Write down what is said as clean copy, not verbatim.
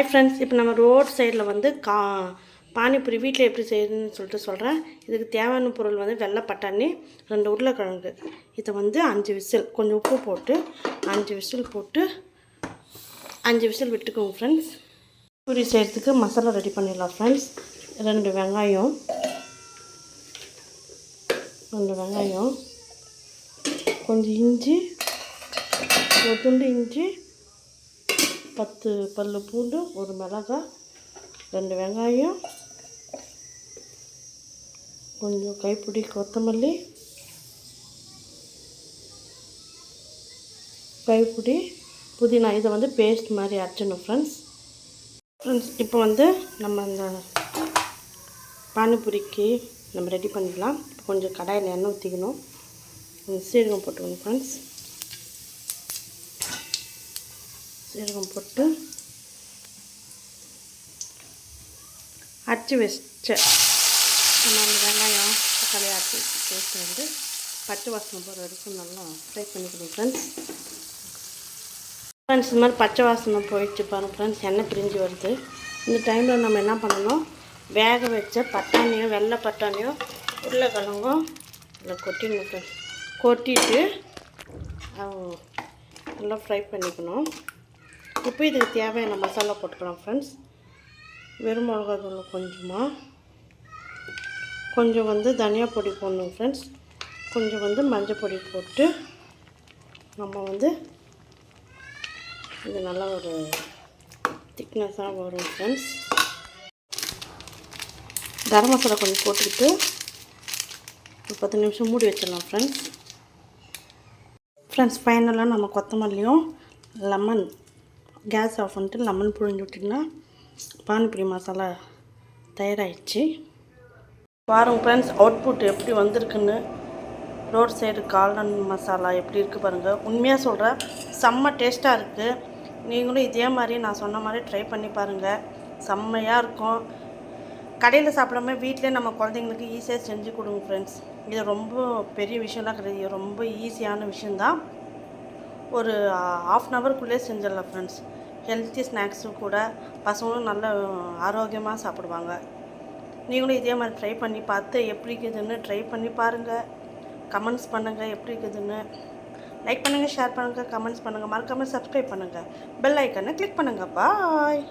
Hi friends, இப்போ நம்ம road சைடில் வந்து பானிபூரி வீட்டில் எப்படி செய்யுதுன்னு சொல்லிட்டு சொல்கிறேன். இதுக்கு தேவையான பொருள் வந்து வெள்ளை பட்டாணி, 2 உருளைக்கிழங்கு. இதை வந்து 5 விசில், கொஞ்சம் உப்பு போட்டு 5 விசில் போட்டு 5 விசில் விட்டுக்கோங்க ஃப்ரெண்ட்ஸ். பூரி செய்கிறதுக்கு மசாலா ரெடி பண்ணிடலாம் ஃப்ரெண்ட்ஸ். 2 வெங்காயம், கொஞ்சம் இஞ்சி, ஒரு துண்டு இஞ்சி, 10 பல்லு பூண்டு, ஒரு மிளகாய், 2 வெங்காயம், கொஞ்சம் கைப்பிடி கொத்தமல்லி, கைப்பிடி புதினா. இதை வந்து பேஸ்ட் மாதிரி அரைச்சிடணும் ஃப்ரெண்ட்ஸ். இப்போ வந்து நம்ம அந்த பானிபூரிக்கு நம்ம ரெடி பண்ணிடலாம். இப்போ கொஞ்சம் கடாயில் எண்ணெய் ஊற்றிக்கணும், சீரகம் போட்டுக்கணும் ஃப்ரெண்ட்ஸ். சீரகம் போட்டு அரைச்சி வச்ச நம்ம அந்த வெங்காயம் தக்காளி அரைச்சி பேஸ்ட் வந்து பச்சை வாசனை போகிற வரைக்கும் நல்லா ஃப்ரை பண்ணிக்கணும் ஃப்ரெண்ட்ஸ். இந்த மாதிரி பச்சை வாசனை போயிடுச்சு பாருங்கள் ஃப்ரெண்ட்ஸ், எண்ணெய் பிரிஞ்சு வருது. இந்த டைமில் நம்ம என்ன பண்ணணும், வேக வச்ச பட்டாணியும் வெள்ளை பட்டாணியும் உருளைக்கிழங்கும் இதில் கொட்டிடணும் ஃப்ரெண்ட்ஸ். கொட்டிட்டு நல்லா ஃப்ரை பண்ணிக்கணும். இப்போ இதுக்கு தேவையான மசாலா போட்டுக்கலாம் ஃப்ரெண்ட்ஸ். வெறும் மிளகாத்தூள் கொஞ்சம் வந்து தனியா பொடி போடணும் ஃப்ரெண்ட்ஸ். கொஞ்சம் வந்து மஞ்சள் பொடி போட்டு நம்ம வந்து இது நல்லா ஒரு திக்னஸாக வரும் ஃப்ரெண்ட்ஸ். கரம் மசாலா கொஞ்சம் போட்டுக்கிட்டு ஒரு 10 நிமிஷம் மூடி வச்சிடலாம் ஃப்ரெண்ட்ஸ். ஃபைனலாக நம்ம கொத்தமல்லியும் லெமன், கேஸ் ஆஃப் பண்ணிட்டு லெமன் புழிஞ்சு விட்டிங்கன்னா பானிபூரி மசாலா தயாராகிடுச்சு. பாருங்கள் ஃப்ரெண்ட்ஸ், அவுட்புட் எப்படி வந்திருக்குன்னு. ரோட் சைடு காளான் மசாலா எப்படி இருக்குது பாருங்கள். உண்மையாக சொல்கிறேன், செம்ம டேஸ்ட்டாக இருக்குது. நீங்களும் இதே மாதிரி நான் சொன்ன மாதிரி ட்ரை பண்ணி பாருங்கள், செம்மையாக இருக்கும். கடையில் சாப்பிடாம வீட்டிலே நம்ம குழந்தைங்களுக்கு ஈஸியாக செஞ்சு கொடுங்க ஃப்ரெண்ட்ஸ். இது ரொம்ப பெரிய விஷயம்லாம் கிடையாது, ரொம்ப ஈஸியான விஷயந்தான். ஒரு 1/2 ஹவருக்குள்ளே செஞ்சிடலாம் ஃப்ரெண்ட்ஸ். ஹெல்த்தி ஸ்நாக்ஸும் கூட, பசங்களும் நல்ல ஆரோக்கியமாக சாப்பிடுவாங்க. நீங்களும் இதே மாதிரி ட்ரை பண்ணி பார்த்து எப்படி இருக்குதுன்னு ட்ரை பண்ணி பாருங்கள். கமெண்ட்ஸ் பண்ணுங்கள் எப்படி இருக்குதுன்னு. லைக் பண்ணுங்கள், ஷேர் பண்ணுங்கள், கமெண்ட்ஸ் பண்ணுங்கள், மறக்காமல் சப்ஸ்கிரைப் பண்ணுங்கள், பெல் ஐக்கனை கிளிக் பண்ணுங்கள். பாய்.